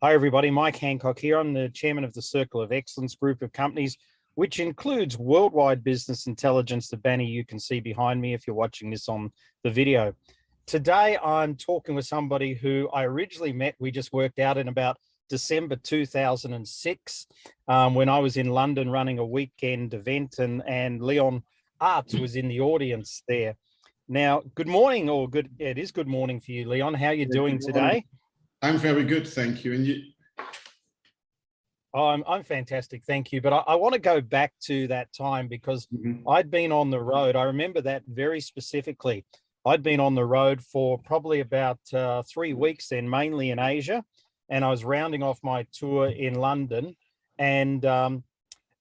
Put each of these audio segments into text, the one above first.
Hi, everybody. Mike Hancock here. I'm the chairman of the Circle of Excellence group of companies, which includes worldwide business intelligence, the banner you can see behind me if you're watching this on the video. Today, I'm talking with somebody who I originally met. We just worked out in about December 2006 when I was in London running a weekend event, and Leon Aarts was in the audience there. Now, good morning, or it is good morning for you, Leon. How are you doing today? I'm very good, thank you. And you? Oh, I'm fantastic, thank you. But I want to go back to that time because I'd been on the road. I remember that very specifically. I'd been on the road for probably about 3 weeks then, mainly in Asia, and I was rounding off my tour in London. And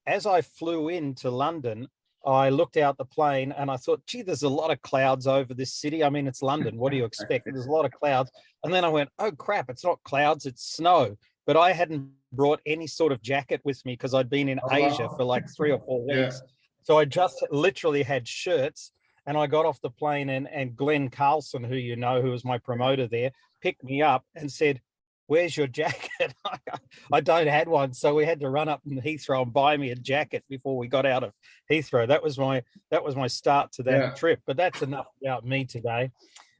as I flew into London, I looked out the plane and I thought, gee, there's a lot of clouds over this city. I mean, it's London. What do you expect? There's a lot of clouds. And then I went, oh, crap, it's not clouds, it's snow. But I hadn't brought any sort of jacket with me because I'd been in Asia for like 3 or 4 weeks. Yeah. So I just literally had shirts, and I got off the plane, and Glenn Carlson, who you know, who was my promoter there, picked me up and said, where's your jacket? I don't have one. So we had to run up in Heathrow and buy me a jacket before we got out of Heathrow. That was my start to that trip. But that's enough about me today.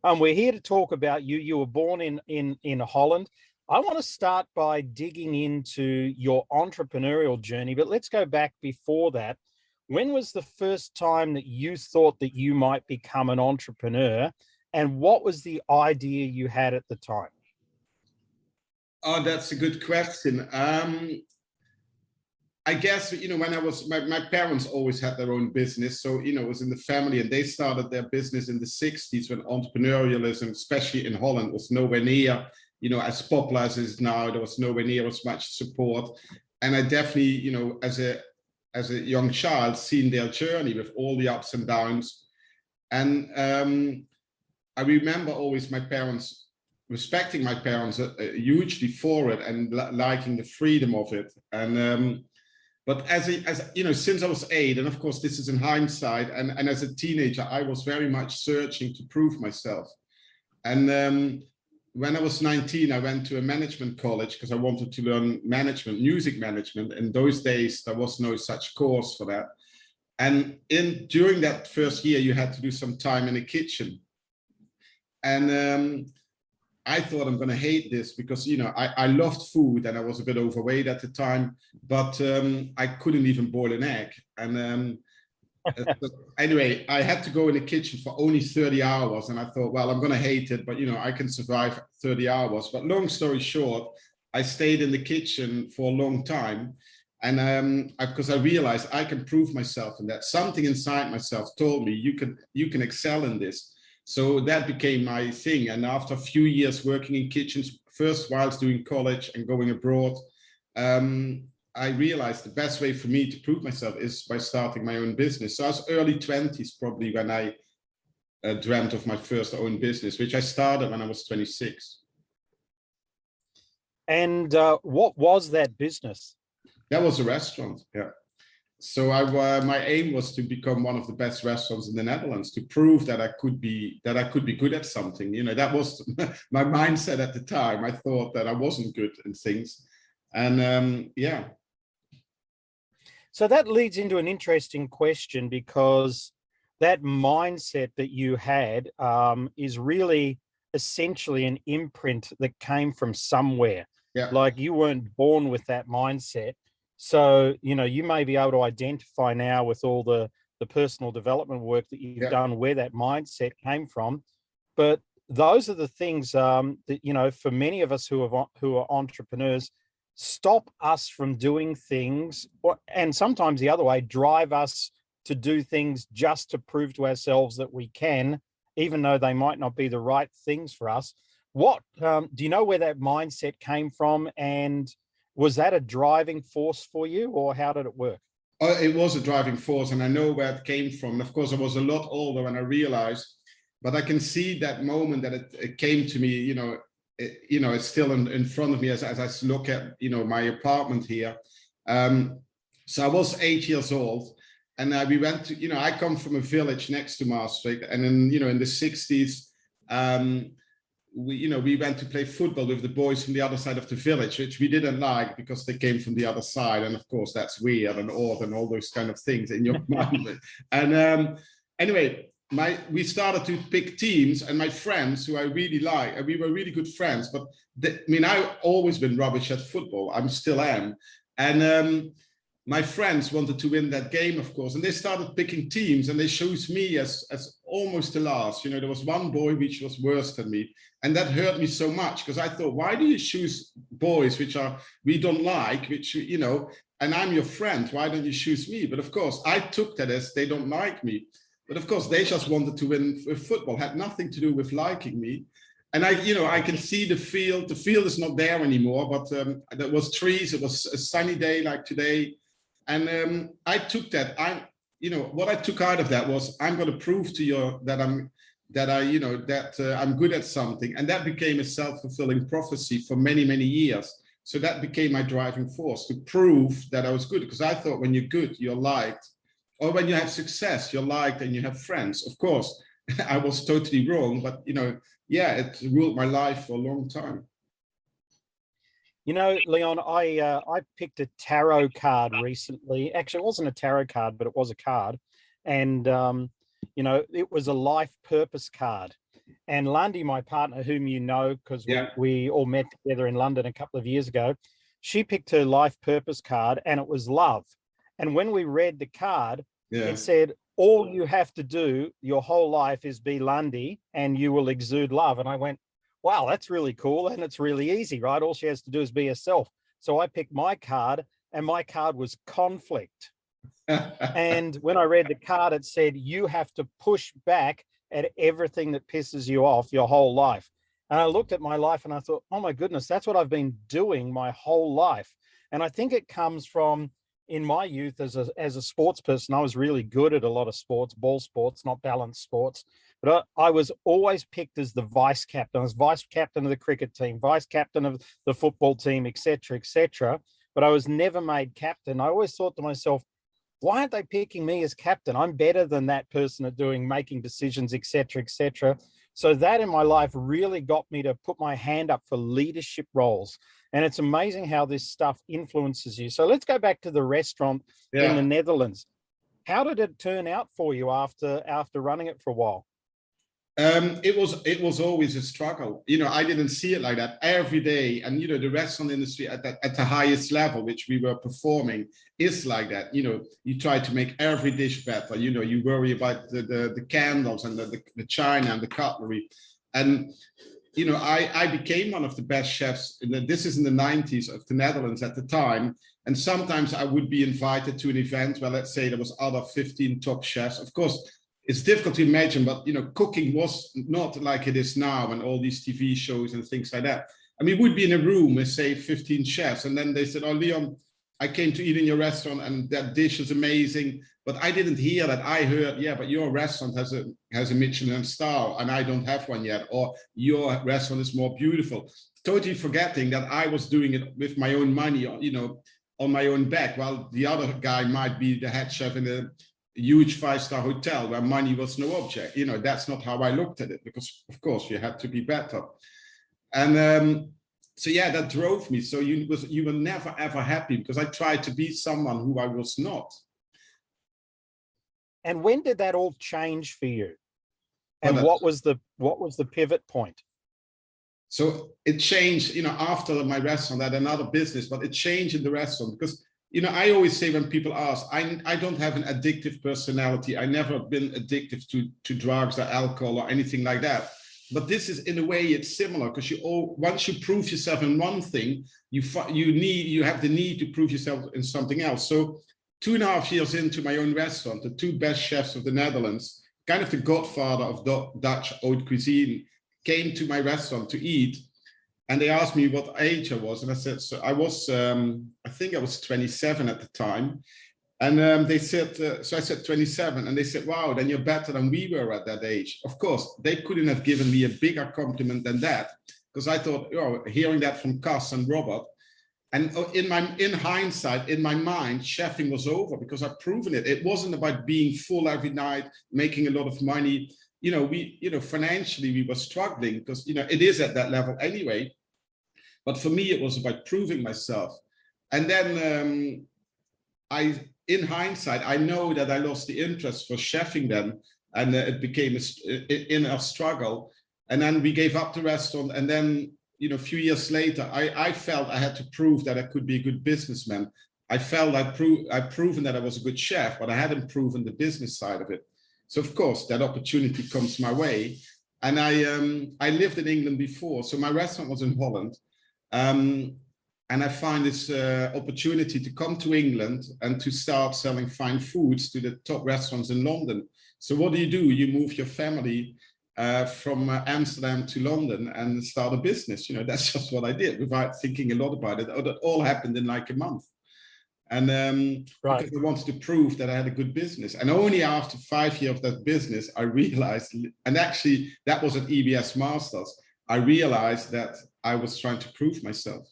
We're here to talk about you. You were born in Holland. I want to start by digging into your entrepreneurial journey, but let's go back before that. When was the first time that you thought that you might become an entrepreneur, and what was the idea you had at the time? Oh, that's a good question. I guess, when I was, my parents always had their own business. So, it was in the family, and they started their business in the 60s when entrepreneurialism, especially in Holland, was nowhere near, as popular as it is now. There was nowhere near as much support. And I definitely, as a young child, seen their journey with all the ups and downs. And I remember always respecting my parents hugely for it and liking the freedom of it. And but as since I was 8, and of course this is in hindsight, and as a teenager, I was very much searching to prove myself. And when I was 19, I went to a management college because I wanted to learn management, music management. In those days, there was no such course for that. And during that first year, you had to do some time in a kitchen. And I thought, I'm going to hate this because, I loved food and I was a bit overweight at the time, but I couldn't even boil an egg. And anyway, I had to go in the kitchen for only 30 hours. And I thought, well, I'm going to hate it, but, I can survive 30 hours. But long story short, I stayed in the kitchen for a long time. And because I realized I can prove myself, and that something inside myself told me you can excel in this. So that became my thing. And after a few years working in kitchens, first whilst doing college and going abroad, I realized the best way for me to prove myself is by starting my own business. So I was early 20s probably when I dreamt of my first own business, which I started when I was 26. And what was that business? That was a restaurant, yeah. So my aim was to become one of the best restaurants in the Netherlands, to prove that I could be good at something. That was my mindset at the time. I thought that I wasn't good in things, and yeah. So that leads into an interesting question, because that mindset that you had is really essentially an imprint that came from somewhere. Yeah. Like you weren't born with that mindset. So, you may be able to identify now with all the personal development work that you've done where that mindset came from. But those are the things that, for many of us who are entrepreneurs, stop us from doing things, and sometimes the other way, drive us to do things just to prove to ourselves that we can, even though they might not be the right things for us. What do you know where that mindset came from, and was that a driving force for you, or how did it work? It was a driving force, and I know where it came from. Of course, I was a lot older when I realized, but I can see that moment that it came to me. It's still in front of me as I look at my apartment here. So I was 8 years old, and we went to I come from a village next to Maastricht, and in the 60s. we went to play football with the boys from the other side of the village, which we didn't like because they came from the other side. And of course, that's weird and odd and all those kind of things in your mind. And anyway, we started to pick teams, and my friends who I really like, and we were really good friends, but I've always been rubbish at football. I still am. And my friends wanted to win that game, of course, and they started picking teams, and they chose me as almost the last. There was one boy which was worse than me, and that hurt me so much, because I thought, why do you choose boys which we don't like, and I'm your friend, why don't you choose me? But of course, I took that as they don't like me. But of course, they just wanted to win with football, had nothing to do with liking me. And I can see the field. The field is not there anymore, but there was trees. It was a sunny day like today. And I took that. What I took out of that was, I'm going to prove to you that I'm good at something. And that became a self-fulfilling prophecy for many, many years. So that became my driving force, to prove that I was good. Because I thought, when you're good, you're liked. Or when you have success, you're liked and you have friends. Of course, I was totally wrong, but it ruled my life for a long time. Leon, I picked a tarot card recently. Actually, it wasn't a tarot card, but it was a card. And, it was a life purpose card. And Lundy, my partner, whom you know, because we all met together in London a couple of years ago, she picked her life purpose card, and it was love. And when we read the card, it said, all you have to do your whole life is be Lundy, and you will exude love. And I went, wow, that's really cool. And it's really easy, right? All she has to do is be herself. So I picked my card, and my card was conflict. And when I read the card, it said, you have to push back at everything that pisses you off your whole life. And I looked at my life and I thought, oh my goodness, that's what I've been doing my whole life. And I think it comes from, in my youth as a sports person, I was really good at a lot of sports, ball sports, not balanced sports. But I was always picked as the vice captain. I was vice captain of the cricket team, vice captain of the football team, etc., etc. But I was never made captain. I always thought to myself, why aren't they picking me as captain? I'm better than that person at making decisions, etc., etc. So that in my life really got me to put my hand up for leadership roles. And it's amazing how this stuff influences you. So let's go back to the restaurant in the Netherlands. How did it turn out for you after running it for a while? It was always a struggle. I didn't see it like that every day. And, the restaurant industry at the highest level, which we were performing, is like that. You try to make every dish better. You worry about the candles and the china and the cutlery. And, I became one of the best chefs. This is in the 90s of the Netherlands at the time. And sometimes I would be invited to an event where, let's say, there was other 15 top chefs. Of course, it's difficult to imagine, but cooking was not like it is now, and all these TV shows and things like that. I mean, we'd be in a room with, say, 15 chefs, and then they said, "Oh, Leon, I came to eat in your restaurant, and that dish is amazing." But I didn't hear that. I heard, "Yeah, but your restaurant has a Michelin star, and I don't have one yet," or "Your restaurant is more beautiful." Totally forgetting that I was doing it with my own money, on my own back, while the other guy might be the head chef in a huge 5-star hotel where money was no object. That's not how I looked at it, because of course you had to be better. And so that drove me. So you were never ever happy, because I tried to be someone who I was not. And when did that all change for you? And what was the pivot point? So it changed, after my restaurant. I had another business, but it changed in the restaurant, because I always say, when people ask, I don't have an addictive personality. I've never been addictive to drugs or alcohol or anything like that. But this is, in a way, it's similar, because once you prove yourself in one thing, you have the need to prove yourself in something else. So 2.5 years into my own restaurant, the two best chefs of the Netherlands, kind of the godfather of Dutch haute cuisine, came to my restaurant to eat. And they asked me what age I was. And I said, so I was, I think I was 27 at the time. And they said, so I said 27. And they said, wow, then you're better than we were at that age. Of course, they couldn't have given me a bigger compliment than that, because I thought, hearing that from Cass and Robert. And in hindsight, in my mind, chefing was over, because I've proven it. It wasn't about being full every night, making a lot of money. financially we were struggling because, it is at that level anyway. But for me, it was about proving myself. And then in hindsight, I know that I lost the interest for chefing then, and it became in a struggle. And then we gave up the restaurant. And then, a few years later, I felt I had to prove that I could be a good businessman. I felt I'd proven that I was a good chef, but I hadn't proven the business side of it. So of course, that opportunity comes my way. And I lived in England before, so my restaurant was in Holland. And I find this opportunity to come to England and to start selling fine foods to the top restaurants in London. So what do? You move your family from Amsterdam to London and start a business. That's just what I did without thinking a lot about it. That all happened in like a month. And right. Because I wanted to prove that I had a good business. And only after 5 years of that business, I realized, and actually that was at EBS Masters, I realized that I was trying to prove myself.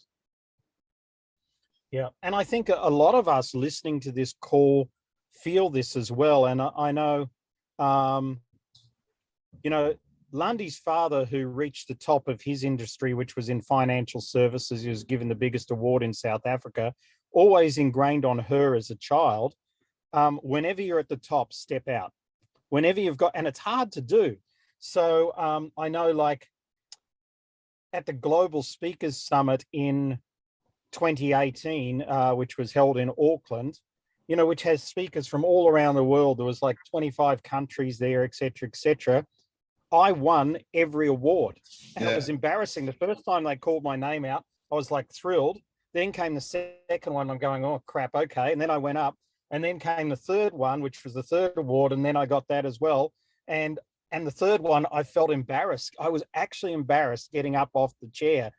Yeah. And I think a lot of us listening to this call feel this as well. And I know, Lundy's father, who reached the top of his industry, which was in financial services, he was given the biggest award in South Africa, always ingrained on her as a child. Whenever you're at the top, step out. Whenever you've got, and it's hard to do. So I know, like at the Global Speakers Summit in 2018, which was held in Auckland, which has speakers from all around the world. There was like 25 countries there, et cetera. I won every award, and It was embarrassing. The first time they called my name out, I was like thrilled. Then came the second one. I'm going, oh crap, okay. And then I went up, and then came the third one, which was the third award, and then I got that as well. And the third one, I felt embarrassed. I was actually embarrassed getting up off the chair.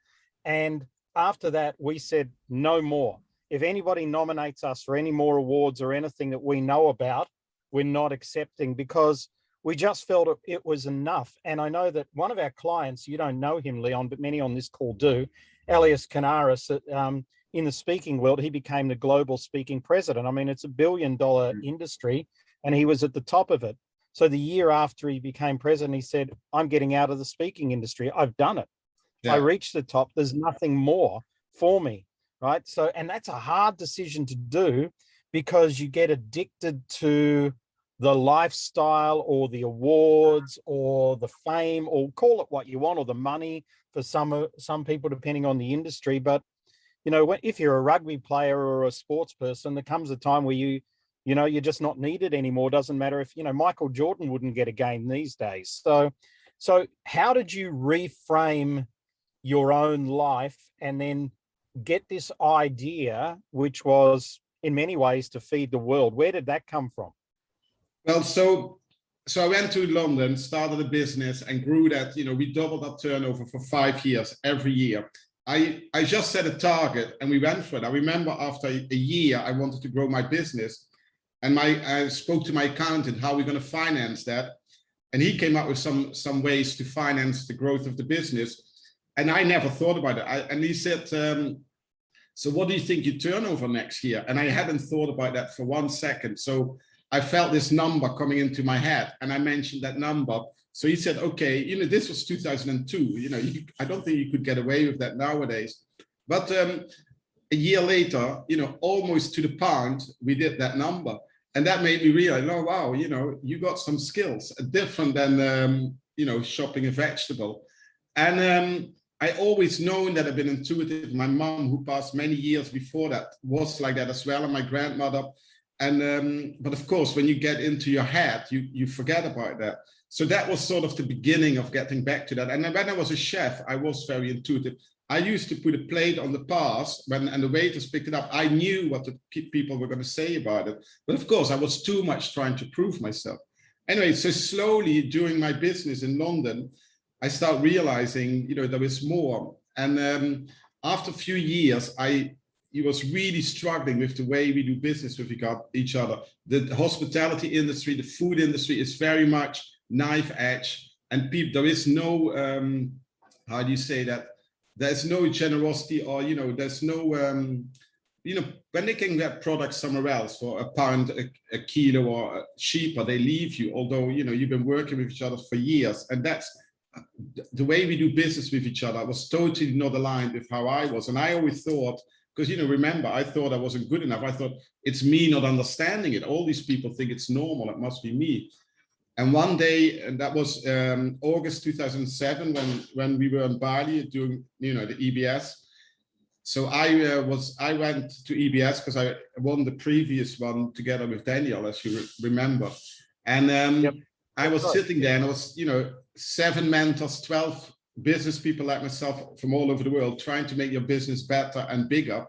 And after that, we said no more. If anybody nominates us for any more awards or anything that we know about, we're not accepting, because we just felt it was enough. And I know that one of our clients, you don't know him, Leon, but many on this call do, Elias Canaris, in the speaking world, he became the global speaking president. I mean, it's $1 billion industry, and he was at the top of it. So the year after he became president, he said, I'm getting out of the speaking industry. I've done it. I reached the top. There's nothing more for me, right? So, and that's a hard decision to do, because you get addicted to the lifestyle or the awards or the fame, or call it what you want, or the money for some people, depending on the industry. But, if you're a rugby player or a sports person, there comes a time where you're just not needed anymore. Doesn't matter if, Michael Jordan wouldn't get a game these days. So how did you reframe your own life and then get this idea, which was in many ways to feed the world? Where did that come from? Well, so I went to London, started a business, and grew that. We doubled our turnover for 5 years, every year. I just set a target and we went for it. I remember after a year, I wanted to grow my business, and I spoke to my accountant, how we're going to finance that. And he came up with some ways to finance the growth of the business. And I never thought about it. And he said, so what do you think your turnover next year? And I hadn't thought about that for 1 second. So I felt this number coming into my head, and I mentioned that number. So he said, okay, this was 2002. I don't think you could get away with that nowadays. But a year later, almost to the pound, we did that number. And that made me realize, oh, wow, you got some skills different than, shopping a vegetable. And I always known that I've been intuitive. My mom, who passed many years before that, was like that as well, and my grandmother. And but of course, when you get into your head, you forget about that. So that was sort of the beginning of getting back to that. And then when I was a chef, I was very intuitive. I used to put a plate on the pass and the waiters picked it up. I knew what the people were going to say about it. But of course, I was too much trying to prove myself. Anyway, so slowly during my business in London, I started realizing, there was more. And after a few years, he was really struggling with the way we do business with each other. The hospitality industry, the food industry is very much knife edge, and there is no, how do you say that? There's no generosity, or, there's no when they can get products somewhere else for a pound, a kilo or cheaper, they leave you, although, you've been working with each other for years. And that's the way we do business with each other was totally not aligned with how I was. And I always thought, because, remember, I thought I wasn't good enough. I thought it's me not understanding it. All these people think it's normal. It must be me. And one day, and that was August 2007, when we were in Bali doing, the EBS. So I went to EBS because I won the previous one together with Daniel, as you remember. And Yep. I was sitting there, and I was, 7 mentors, 12 business people like myself from all over the world trying to make your business better and bigger.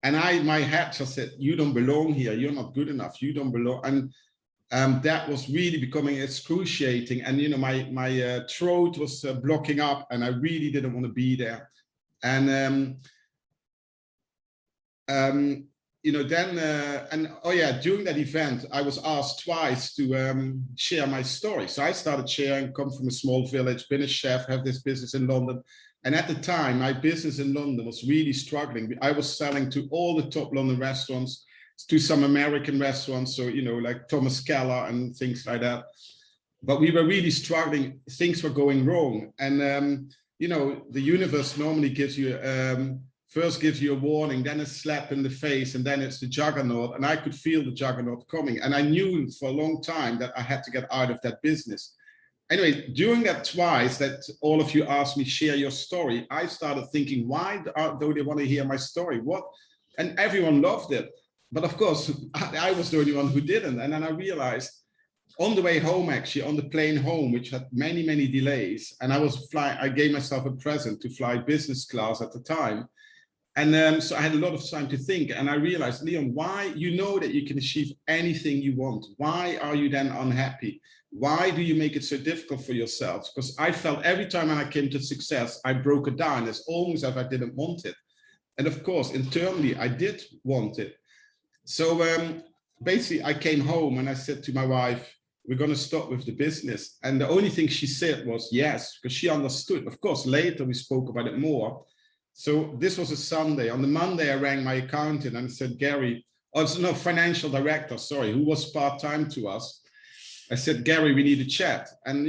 And my head just said, you don't belong here. You're not good enough. You don't belong. And that was really becoming excruciating. And, my throat was blocking up, and I really didn't want to be there. And, during that event, I was asked twice to share my story. So I started sharing, come from a small village, been a chef, have this business in London. And at the time, my business in London was really struggling. I was selling to all the top London restaurants, to some American restaurants, so, like Thomas Keller and things like that. But we were really struggling. Things were going wrong. And, the universe normally gives you first gives you a warning, then a slap in the face, and then it's the juggernaut. And I could feel the juggernaut coming. And I knew for a long time that I had to get out of that business. Anyway, during that twice that all of you asked me, share your story, I started thinking, why do they want to hear my story? What? And everyone loved it. But of course, I was the only one who didn't. And then I realized on the way home, actually, on the plane home, which had many, many delays, and I gave myself a present to fly business class at the time. And so I had a lot of time to think, and I realized, Leon, why, that you can achieve anything you want. Why are you then unhappy? Why do you make it so difficult for yourself? Because I felt every time when I came to success, I broke it down. It's almost as if I didn't want it. And of course, internally, I did want it. So basically, I came home and I said to my wife, we're going to stop with the business. And the only thing she said was yes, because she understood. Of course, later we spoke about it more. So this was a Sunday. On the Monday, I rang my accountant and said, financial director, sorry, who was part-time to us. I said, Gary, we need a chat. And,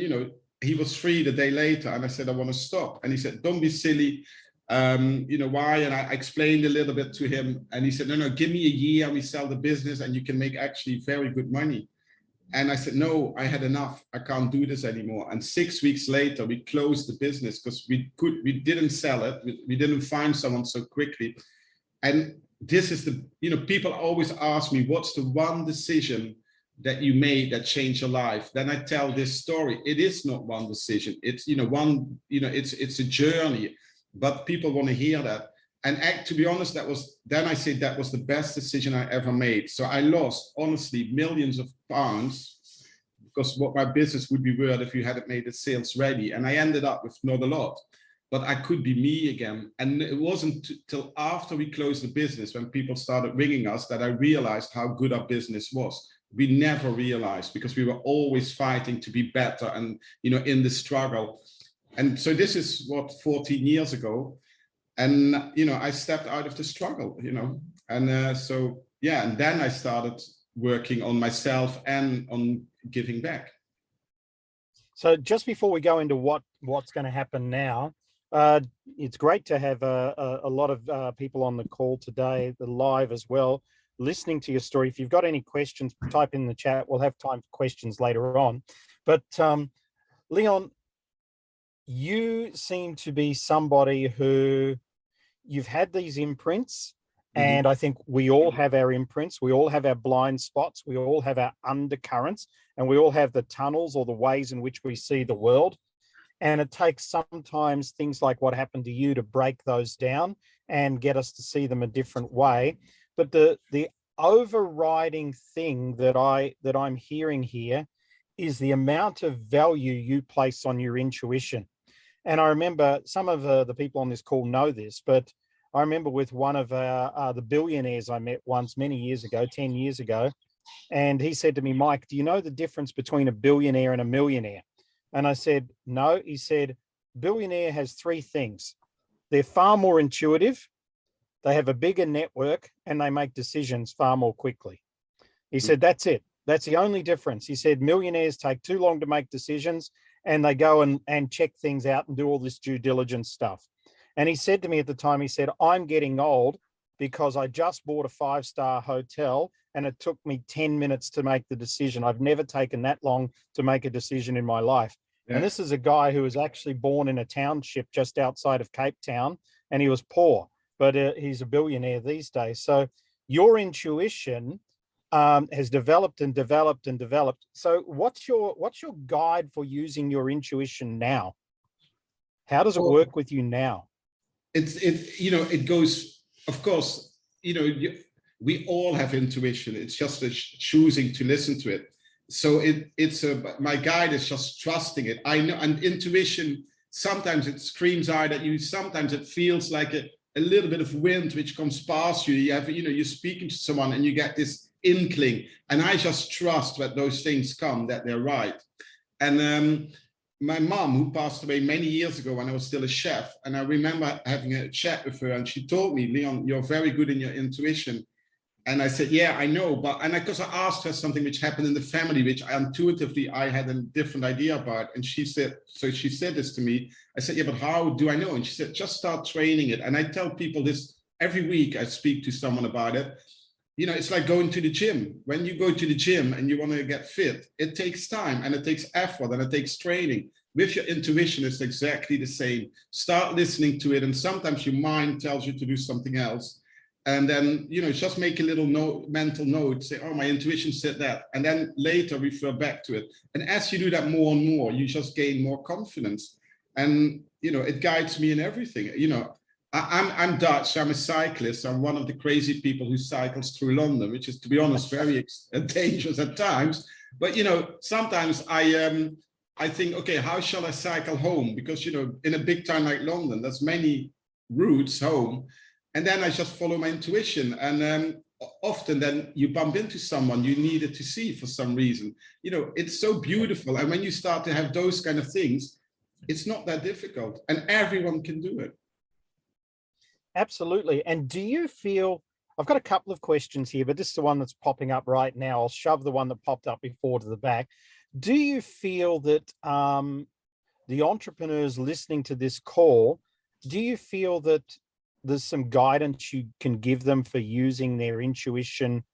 he was free the day later. And I said, I want to stop. And he said, don't be silly. Why? And I explained a little bit to him. And he said, no, give me a year. We sell the business and you can make actually very good money. And I said, no, I had enough. I can't do this anymore. And 6 weeks later, we closed the business because we didn't sell it. We didn't find someone so quickly. And this is people always ask me, what's the one decision that you made that changed your life? Then I tell this story. It is not one decision. It's, it's a journey, but people want to hear that. And to be honest, that was the best decision I ever made. So I lost, honestly, millions of pounds because what my business would be worth if you hadn't made the sales ready. And I ended up with not a lot, but I could be me again. And it wasn't till after we closed the business, when people started ringing us, that I realized how good our business was. We never realized because we were always fighting to be better and, in the struggle. And so this is 14 years ago. And, I stepped out of the struggle, and and then I started working on myself and on giving back. So just before we go into what's going to happen now, it's great to have a lot of people on the call today, the live as well, listening to your story. If you've got any questions, type in the chat. We'll have time for questions later on. But Leon, you seem to be somebody who you've had these imprints, and I think we all have our imprints. We all have our blind spots. We all have our undercurrents, and we all have the tunnels or the ways in which we see the world. And it takes sometimes things like what happened to you to break those down and get us to see them a different way. But the overriding thing that I'm hearing here is the amount of value you place on your intuition. And I remember some of the people on this call know this, but I remember with one of the billionaires I met once many years ago, 10 years ago, and he said to me, Mike, do you know the difference between a billionaire and a millionaire? And I said, no. He said, billionaire has 3 things. They're far more intuitive, they have a bigger network, and they make decisions far more quickly. He said, that's it. That's the only difference. He said, millionaires take too long to make decisions, and they go and check things out and do all this due diligence stuff. And he said to me at the time, he said, I'm getting old because I just bought a 5-star hotel and it took me 10 minutes to make the decision. I've never taken that long to make a decision in my life. Yeah. And this is a guy who was actually born in a township just outside of Cape Town, and he was poor, but he's a billionaire these days. So your intuition has developed and developed and developed. So what's your guide for using your intuition now? How does it work with you now? It goes, of course, we all have intuition. It's just choosing to listen to it. So my guide is just trusting it. I know, and intuition, sometimes it screams out at you. Sometimes it feels like a little bit of wind which comes past you. You're speaking to someone and you get this inkling, and I just trust that those things come, that they're right. And my mom, who passed away many years ago when I was still a chef, and I remember having a chat with her, and she told me, Leon, you're very good in your intuition. And I said, yeah, I know, because I asked her something which happened in the family, which intuitively I had a different idea about. And she said this to me. I said, yeah, but how do I know? And she said, just start training it. And I tell people this every week. I speak to someone about it. It's like going to the gym. When you go to the gym and you want to get fit, it takes time and it takes effort and it takes training. With your intuition, it's exactly the same. Start listening to it. And sometimes your mind tells you to do something else. And then, just make a little mental note, say, oh, my intuition said that. And then later refer back to it. And as you do that more and more, you just gain more confidence. And, it guides me in everything. I'm Dutch, I'm a cyclist. I'm one of the crazy people who cycles through London, which is, to be honest, very dangerous at times. But, sometimes I think, okay, how shall I cycle home? Because, in a big town like London, there's many routes home. And then I just follow my intuition. And often then you bump into someone you needed to see for some reason. It's so beautiful. And when you start to have those kind of things, it's not that difficult. And everyone can do it. Absolutely. And do you feel, I've got a couple of questions here, but this is the one that's popping up right now. I'll shove the one that popped up before to the back. Do you feel that the entrepreneurs listening to this call, do you feel that there's some guidance you can give them for using their intuition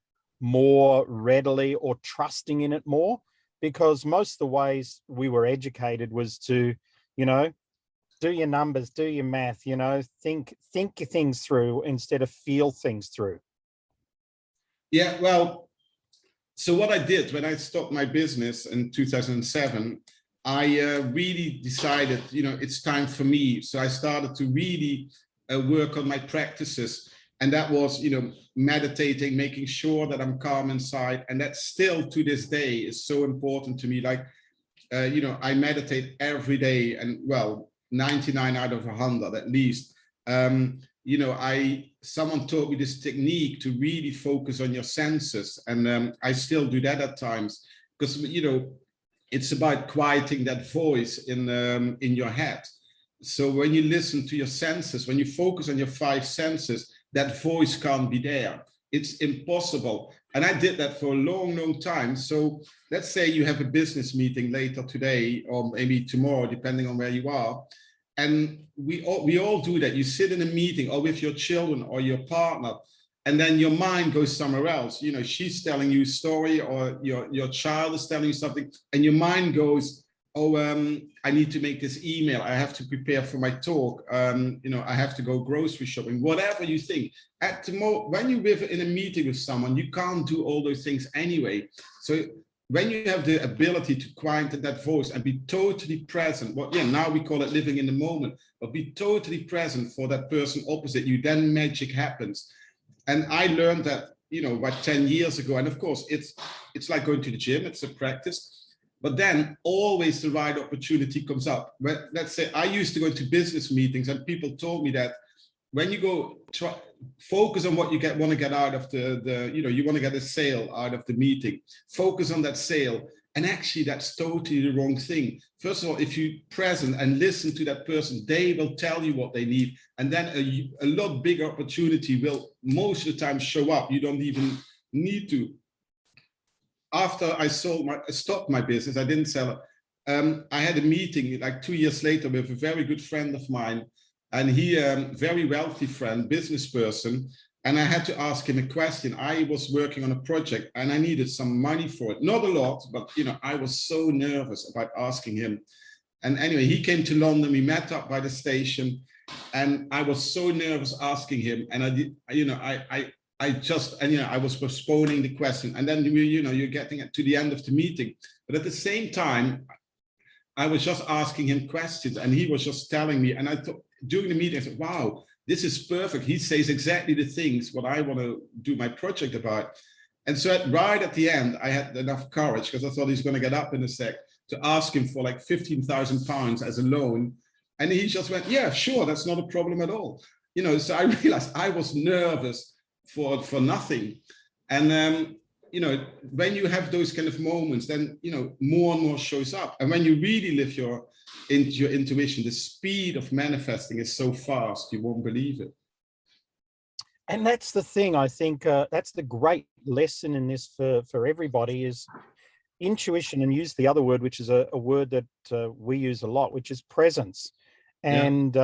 more readily or trusting in it more? Because most of the ways we were educated was to, do your numbers, do your math, think things through instead of feel things through. Yeah, well, so what I did when I stopped my business in 2007, I really decided, it's time for me. So I started to really work on my practices. And that was, meditating, making sure that I'm calm inside. And that still to this day is so important to me. Like, I meditate every day, and 99 out of 100 at least. Someone taught me this technique to really focus on your senses. And I still do that at times because, it's about quieting that voice in your head. So when you listen to your senses, when you focus on your 5 senses, that voice can't be there. It's impossible. And I did that for a long, long time. So let's say you have a business meeting later today, or maybe tomorrow, depending on where you are. And we all do that. You sit in a meeting or with your children or your partner, and then your mind goes somewhere else. She's telling you a story, or your child is telling you something, and your mind goes, oh, I need to make this email. I have to prepare for my talk. I have to go grocery shopping, whatever you think. When you're in a meeting with someone, you can't do all those things anyway. So when you have the ability to quieten that voice and be totally present, now we call it living in the moment, but be totally present for that person opposite you, then magic happens. And I learned that, about 10 years ago. And of course, it's like going to the gym, it's a practice. But then always the right opportunity comes up. Let's say I used to go to business meetings and people told me that when you go, focus on what you want to get out of you want to get a sale out of the meeting, focus on that sale. And actually, that's totally the wrong thing. First of all, if you present and listen to that person, they will tell you what they need. And then a lot bigger opportunity will most of the time show up. You don't even need to. After I stopped my business, I didn't sell it. I had a meeting like 2 years later with a very good friend of mine, and he, very wealthy friend, business person. And I had to ask him a question. I was working on a project and I needed some money for it. Not a lot, but I was so nervous about asking him. And anyway, he came to London. We met up by the station, and I was so nervous asking him. And I did, I was postponing the question. And then you're getting to the end of the meeting. But at the same time, I was just asking him questions, and he was just telling me. And I thought during the meeting, I said, wow, this is perfect. He says exactly the things what I want to do my project about. And so right at the end, I had enough courage, because I thought he's going to get up in a sec, to ask him for like £15,000 as a loan. And he just went, yeah, sure, that's not a problem at all. So I realized I was nervous for nothing. And when you have those kind of moments, then more and more shows up. And when you really live your intuition, the speed of manifesting is so fast, you won't believe it. And that's the thing. I think that's the great lesson in this for everybody is intuition, and use the other word, which is a word that we use a lot, which is presence. And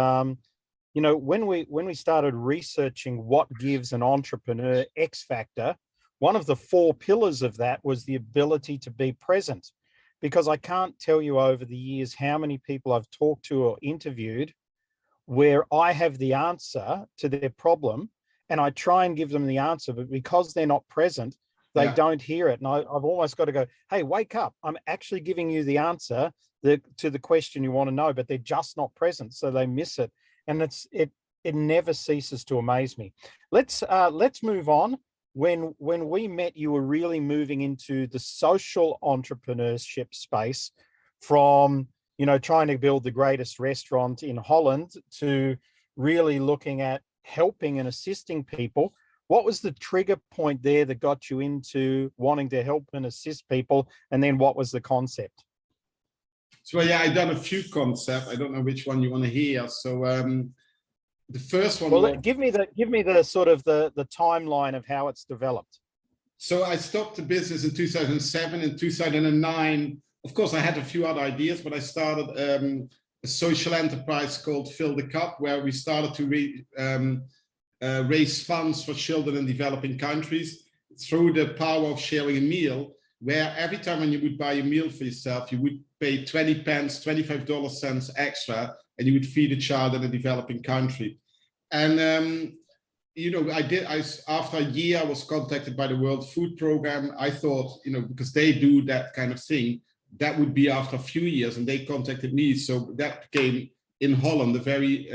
when we started researching what gives an entrepreneur X factor, one of the 4 pillars of that was the ability to be present. Because I can't tell you over the years how many people I've talked to or interviewed where I have the answer to their problem and I try and give them the answer, but because they're not present, they don't hear it. And I've almost got to go, hey, wake up. I'm actually giving you the answer to the question you want to know, but they're just not present. So they miss it. And it never ceases to amaze me. Let's move on. When we met, you were really moving into the social entrepreneurship space, from trying to build the greatest restaurant in Holland to really looking at helping and assisting people. What was the trigger point there that got you into wanting to help and assist people? And then what was the concept? So I've done a few concepts. I don't know which one you want to hear. So the first one. Well, give me the sort of the timeline of how it's developed. So I stopped the business in 2007. In 2009, of course, I had a few other ideas, but I started a social enterprise called Fill the Cup, where we started to raise funds for children in developing countries through the power of sharing a meal, where every time when you would buy a meal for yourself, you would pay 20 pence, 25 cents extra, and you would feed a child in a developing country. And after a year, I was contacted by the World Food Program. I thought, because they do that kind of thing, that would be after a few years, and they contacted me. So that became in Holland a very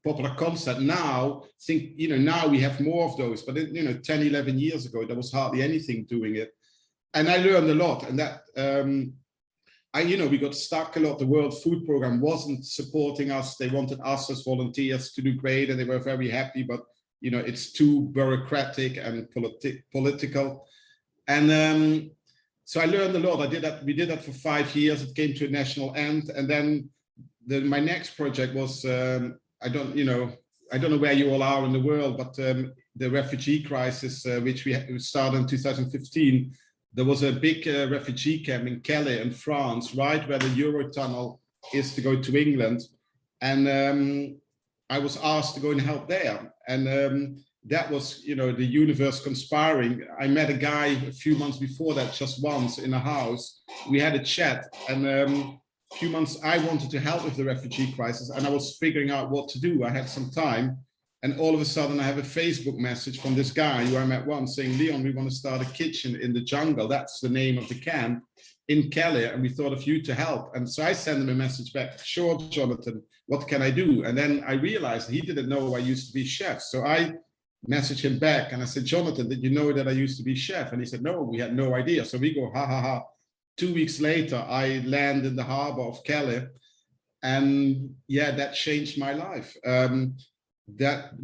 popular concept. Now, now we have more of those, but 10, 11 years ago, there was hardly anything doing it. And I learned a lot, and that we got stuck a lot. The World Food Program wasn't supporting us. They wanted us as volunteers to do great, and they were very happy, but it's too bureaucratic and political. And so I learned a lot. We did that for 5 years. It came to a national end, and then my next project was I don't know where you all are in the world, but the refugee crisis, which we started in 2015. There was a big refugee camp in Calais in France, right where the Eurotunnel is to go to England. And I was asked to go and help there. And that was, the universe conspiring. I met a guy a few months before that, just once in a house. We had a chat, and a few months I wanted to help with the refugee crisis, and I was figuring out what to do. I had some time. And all of a sudden, I have a Facebook message from this guy who I met once saying, Leon, we want to start a kitchen in the jungle. That's the name of the camp in Calais. And we thought of you to help. And so I sent him a message back, sure, Jonathan, what can I do? And then I realized he didn't know I used to be chef. So I messaged him back and I said, Jonathan, did you know that I used to be chef? And he said, no, we had no idea. So we go, ha, ha, ha. 2 weeks later, I land in the harbor of Calais. And yeah, that changed my life.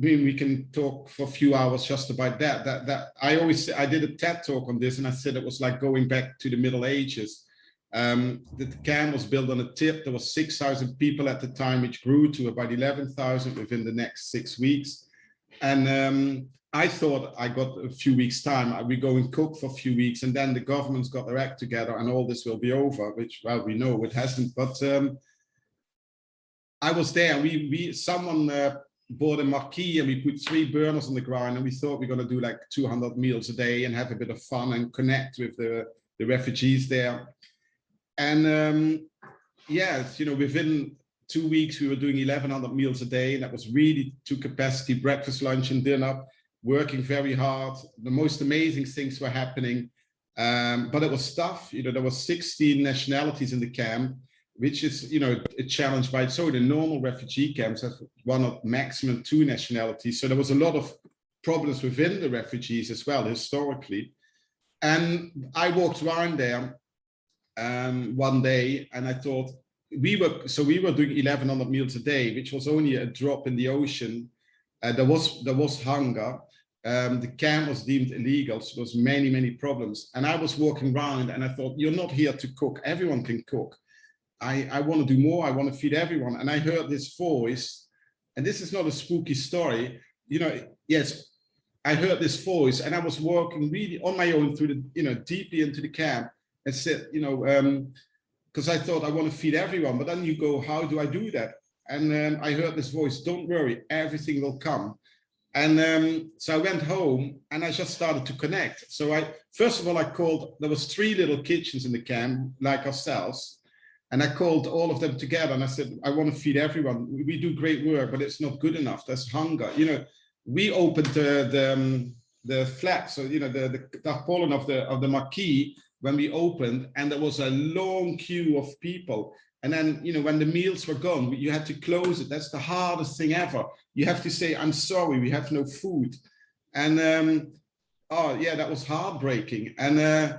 We can talk for a few hours just about that. I did a TED talk on this, and I said it was like going back to the Middle Ages. The camp was built on a tip. There was 6,000 people at the time, which grew to about 11,000 within the next 6 weeks. And I thought I got a few weeks time, we go and cook for a few weeks, and then the government's got their act together and all this will be over, which, well, we know it hasn't. But I was there, and someone bought a marquee, and we put 3 burners on the ground, and we thought we we're going to do like 200 meals a day and have a bit of fun and connect with the refugees there. And yes, you know, within 2 weeks we were doing 1,100 meals a day, and that was really to capacity, breakfast, lunch and dinner, working very hard. The most amazing things were happening, but it was tough. You know, there were 16 nationalities in the camp, which is, you know, a challenge by itself. The normal refugee camps have 1 or maximum 2 nationalities, so there was a lot of problems within the refugees as well historically. And I walked around there one day, and I thought, we were doing 1,100 meals a day, which was only a drop in the ocean. There was hunger. The camp was deemed illegal, so there was many problems. And I was walking around, and I thought, you're not here to cook. Everyone can cook. I want to do more. I want to feed everyone. And I heard this voice, and this is not a spooky story. You know, yes, I heard this voice, and I was walking really on my own through the, you know, deeply into the camp, and said, you know, because I thought I want to feed everyone, but then you go, how do I do that? And I heard this voice, don't worry, everything will come. And so I went home, and I just started to connect. So first of all, I called, there was 3 little kitchens in the camp, like ourselves. And I called all of them together, and I said, I want to feed everyone. We do great work, but it's not good enough. There's hunger. You know, we opened the flap, so, you know, the tarpaulin of the marquee, when we opened, and there was a long queue of people. And then, you know, when the meals were gone, you had to close it. That's the hardest thing ever. You have to say, I'm sorry, we have no food. And oh yeah, that was heartbreaking. And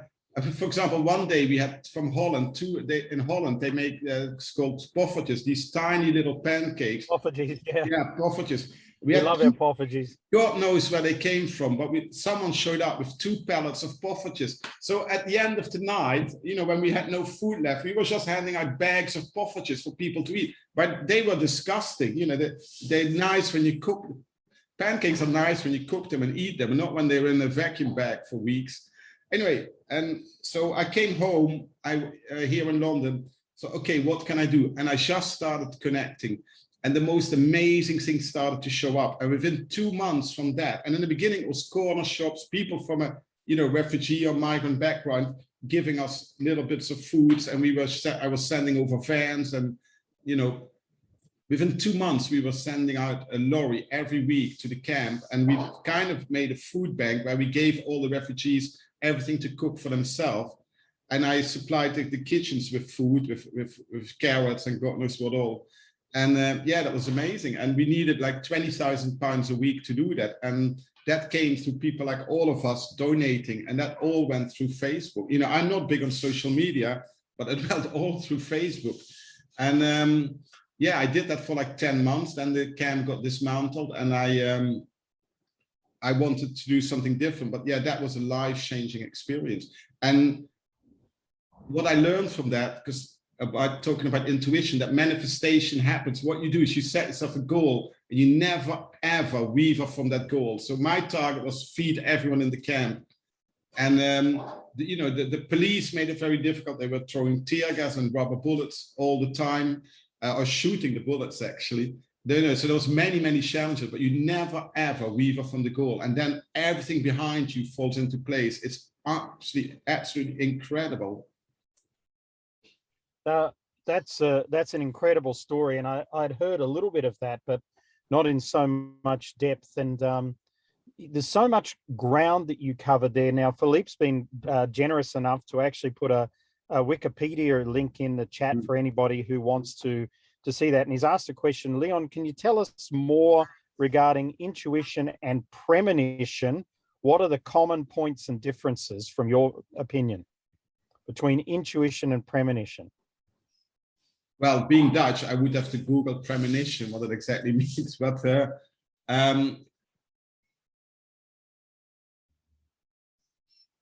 for example, one day we had from Holland, in Holland, they make it's called poffertjes, these tiny little pancakes. Poffertjes, yeah. Yeah, poffertjes. We love our poffertjes. God knows where they came from, but someone showed up with 2 pallets of poffertjes. So at the end of the night, you know, when we had no food left, we were just handing out bags of poffertjes for people to eat. But they were disgusting. You know, they're nice when you cook. Pancakes are nice when you cook them and eat them, and not when they're in a vacuum bag for weeks. Anyway, and so I came home here in London. So, okay, what can I do? And I just started connecting. And the most amazing things started to show up. And within 2 months from that, and in the beginning, it was corner shops, people from a, you know, refugee or migrant background, giving us little bits of foods. And I was sending over vans, and, you know, within 2 months, we were sending out a lorry every week to the camp. And we kind of made a food bank where we gave all the refugees everything to cook for themselves. And I supplied the kitchens with food, with carrots and God knows what all. And yeah, that was amazing. And we needed like £20,000 a week to do that. And that came through people like all of us donating. And that all went through Facebook. You know, I'm not big on social media, but it went all through Facebook. And yeah, I did that for like 10 months. Then the camp got dismantled, and I wanted to do something different. But yeah, that was a life-changing experience. And what I learned from that, because about talking about intuition, that manifestation happens. What you do is you set yourself a goal, and you never ever waver from that goal. So my target was feed everyone in the camp. And you know, the police made it very difficult. They were throwing tear gas and rubber bullets all the time, or shooting the bullets actually. So there was many challenges, but you never ever waver from the goal, and then everything behind you falls into place. It's absolutely incredible. That's an incredible story, and I'd heard a little bit of that, but not in so much depth. And there's so much ground that you covered there. Now, Philippe's been generous enough to actually put a Wikipedia link in the chat for anybody who wants to see that. And he's asked a question, Leon, can you tell us more regarding intuition and premonition? What are the common points and differences, from your opinion, between intuition and premonition? Well, being Dutch, I would have to Google premonition, what it exactly means. But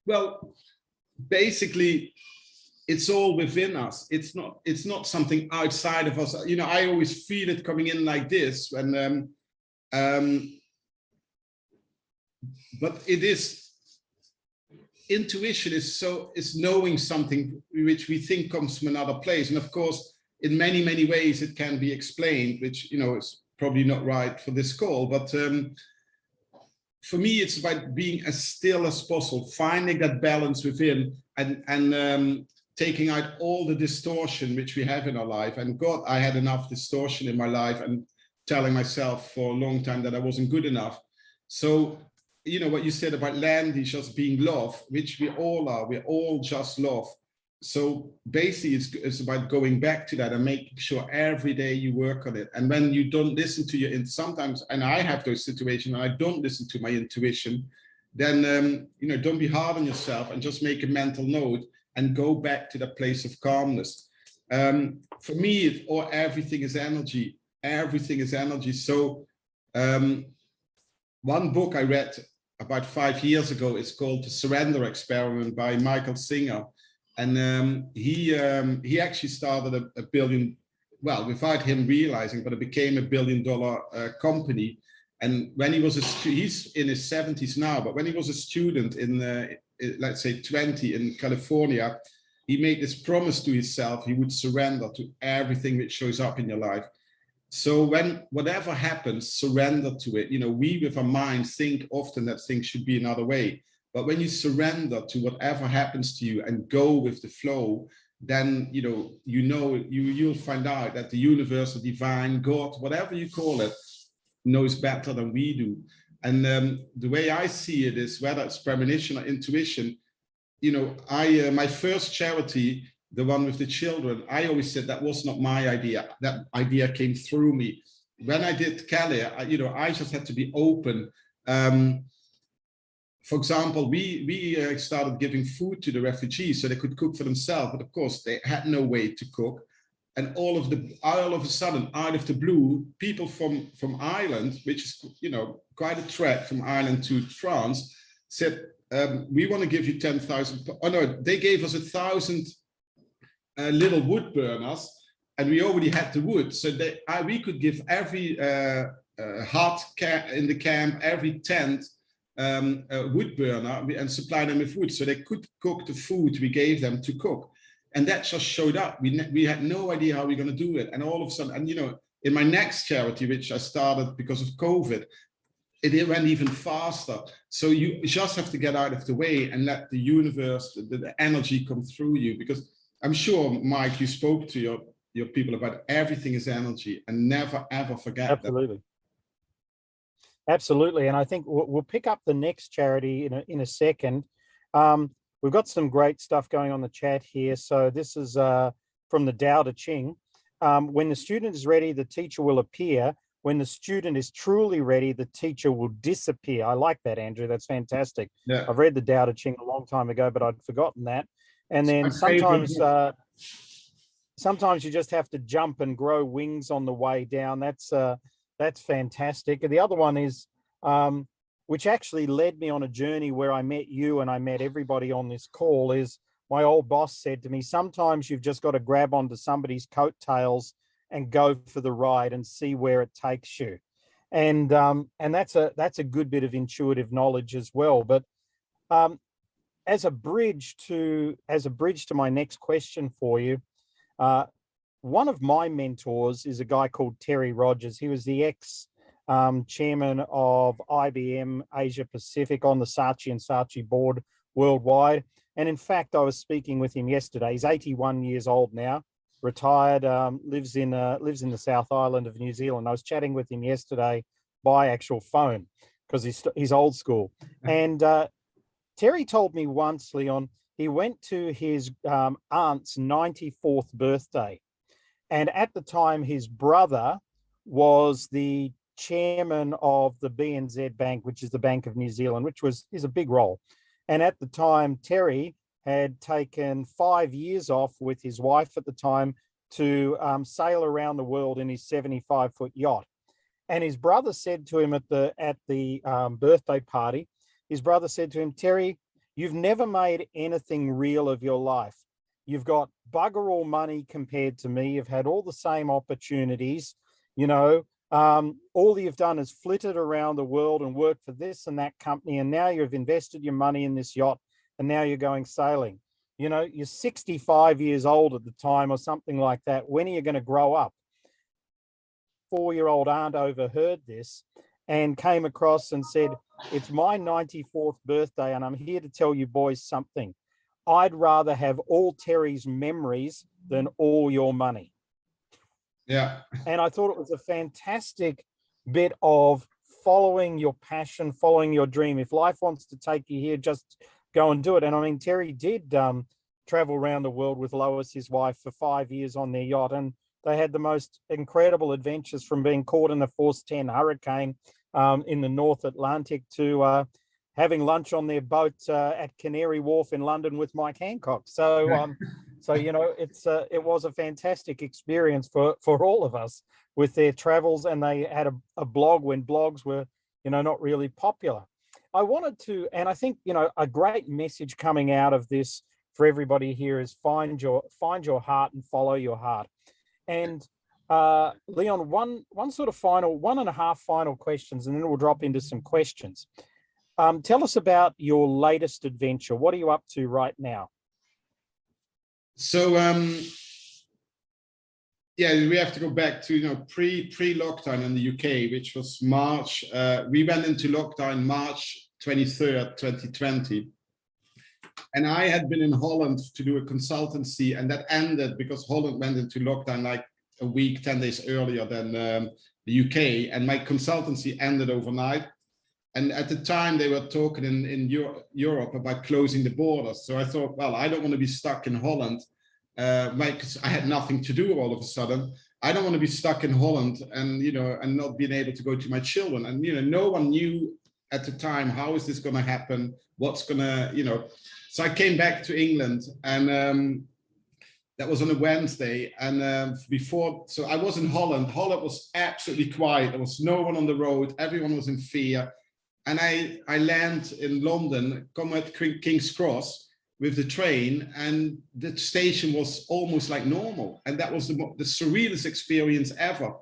well, basically, it's all within us. It's not something outside of us. You know, I always feel it coming in like this, and but it is, intuition is knowing something which we think comes from another place. And of course, in many, many ways it can be explained, which, you know, is probably not right for this call, but for me, it's about being as still as possible, finding that balance within, and taking out all the distortion which we have in our life. And God, I had enough distortion in my life, and telling myself for a long time that I wasn't good enough. So, you know, what you said about Landy just being love, which we all are, we're all just love. So basically it's about going back to that and making sure every day you work on it. And when you don't listen to your, sometimes, and I have those situations, and I don't listen to my intuition, then, you know, don't be hard on yourself, and just make a mental note and go back to that place of calmness. For me, everything is energy. Everything is energy. So one book I read about 5 years ago is called The Surrender Experiment by Michael Singer. And he actually started a billion, well, without him realizing, but it became $1 billion company. And when he was he's in his 70s now, but when he was a student in, let's say 20 in California, he made this promise to himself, he would surrender to everything that shows up in your life. So when whatever happens, surrender to it. You know, we with our minds think often that things should be another way. But when you surrender to whatever happens to you and go with the flow, then, you'll find out that the universe, the divine, God, whatever you call it, knows better than we do. And the way I see it is, whether it's premonition or intuition, you know, my first charity, the one with the children, I always said that was not my idea. That idea came through me. When I did Kelly, I just had to be open. For example, we started giving food to the refugees so they could cook for themselves, but of course they had no way to cook. And all of a sudden, out of the blue, people from Ireland, which is, you know, quite a trek from Ireland to France, said, we want to give you 10,000. Oh no, they gave us 1,000 little wood burners, and we already had the wood, so we could give every hut in the camp, every tent, a wood burner, and supply them with wood so they could cook the food we gave them to cook. And that just showed up. We had no idea how we were going to do it. And all of a sudden, and you know, in my next charity, which I started because of COVID, it went even faster. So you just have to get out of the way and let the universe, the energy come through you. Because I'm sure, Mike, you spoke to your people about everything is energy, and never, ever forget Absolutely. that. Absolutely. And I think we'll pick up the next charity in a second. We've got some great stuff going on the chat here. So this is from the Tao Te Ching. When the student is ready, the teacher will appear. When the student is truly ready, the teacher will disappear. I like that, Andrew. That's fantastic. Yeah. I've read the Tao Te Ching a long time ago, but I'd forgotten that. And then sometimes you just have to jump and grow wings on the way down. That's fantastic. And the other one is, which actually led me on a journey where I met you and I met everybody on this call, is my old boss said to me, sometimes you've just got to grab onto somebody's coattails and go for the ride and see where it takes you. And that's a good bit of intuitive knowledge as well. But as a bridge to my next question for you, one of my mentors is a guy called Terry Rogers. He was the chairman of IBM Asia Pacific on the Saatchi and Saatchi board worldwide. And in fact, I was speaking with him yesterday. He's 81 years old now, retired, lives in the South Island of New Zealand. I was chatting with him yesterday by actual phone because he's old school. And Terry told me once, Leon, he went to his aunt's 94th birthday. And at the time, his brother was the chairman of the BNZ Bank, which is the Bank of New Zealand, which is a big role. And at the time, Terry had taken 5 years off with his wife at the time to sail around the world in his 75-foot yacht. And his brother said to him at the birthday party, his brother said to him, Terry, you've never made anything real of your life. You've got bugger all money compared to me. You've had all the same opportunities, you know. All you've done is flitted around the world and worked for this and that company, and now you've invested your money in this yacht, and now you're going sailing. You know, you're 65 years old at the time or something like that. When are you going to grow up? 4-year-old aunt overheard this and came across and said, it's my 94th birthday, and I'm here to tell you boys something. I'd rather have all Terry's memories than all your money. Yeah. And I thought it was a fantastic bit of following your passion, following your dream. If life wants to take you here, just go and do it. And I mean, Terry did travel around the world with Lois, his wife, for 5 years on their yacht. And they had the most incredible adventures, from being caught in a Force 10 hurricane in the North Atlantic to having lunch on their boat at Canary Wharf in London with Mike Hancock. So, so you know, it was a fantastic experience for all of us with their travels, and they had a blog when blogs were, you know, not really popular. I wanted to, and I think, you know, a great message coming out of this for everybody here is find your heart and follow your heart. And Leon, one and a half final questions, and then we'll drop into some questions. Tell us about your latest adventure. What are you up to right now? So, yeah, we have to go back to, you know, pre-lockdown in the UK, which was March. We went into lockdown March 23rd, 2020. And I had been in Holland to do a consultancy, and that ended because Holland went into lockdown like a week, 10 days earlier than the UK. And my consultancy ended overnight. And at the time they were talking in Europe about closing the borders. So I thought, well, I don't want to be stuck in Holland. Because I had nothing to do all of a sudden. I don't want to be stuck in Holland and, you know, and not being able to go to my children. And, you know, no one knew at the time, how is this going to happen? What's going to, you know, so I came back to England, and that was on a Wednesday. And so I was in Holland. Holland was absolutely quiet. There was no one on the road. Everyone was in fear. And I land in London, come at King's Cross with the train, and the station was almost like normal. And that was the surrealest experience ever.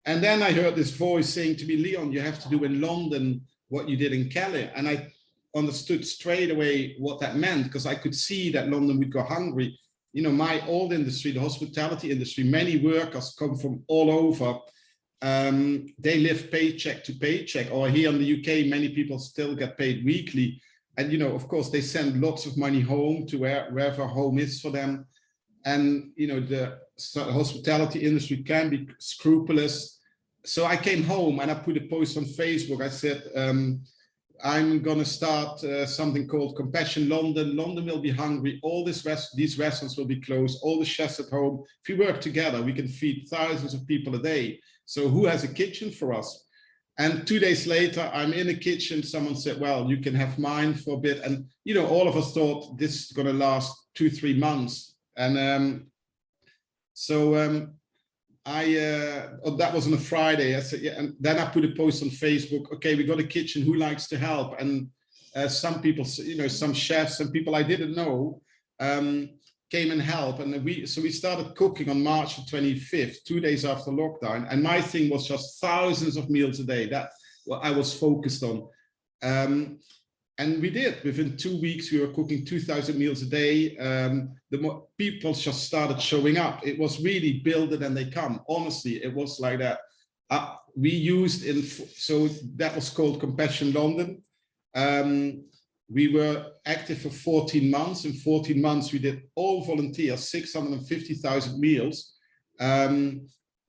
And then I heard this voice saying to me, Leon, you have to do in London what you did in Calais. And I understood straight away what that meant, because I could see that London would go hungry. You know, my old industry, the hospitality industry, many workers come from all over. They live paycheck to paycheck, or here in the UK, many people still get paid weekly. And, you know, of course, they send lots of money home to wherever home is for them. And, you know, the hospitality industry can be scrupulous. So I came home and I put a post on Facebook. I said, I'm going to start something called Compassion London. London will be hungry. All these restaurants will be closed. All the chefs at home. If we work together, we can feed thousands of people a day. So who has a kitchen for us? And 2 days later, I'm in the kitchen. Someone said, well, you can have mine for a bit. And, you know, all of us thought this is going to last 2-3 months. And that was on a Friday. I said, yeah. And then I put a post on Facebook. Okay, we got a kitchen. Who likes to help? And some people, you know, some chefs, some people I didn't know came and helped. And we started cooking on March 25th, 2 days after lockdown. And my thing was just thousands of meals a day. That's what I was focused on. And we did. Within 2 weeks, we were cooking 2,000 meals a day. The more people just started showing up. It was really build it and they come. Honestly, it was like that. So that was called Compassion London. We were active for 14 months. In 14 months, we did all volunteers, 650,000 meals.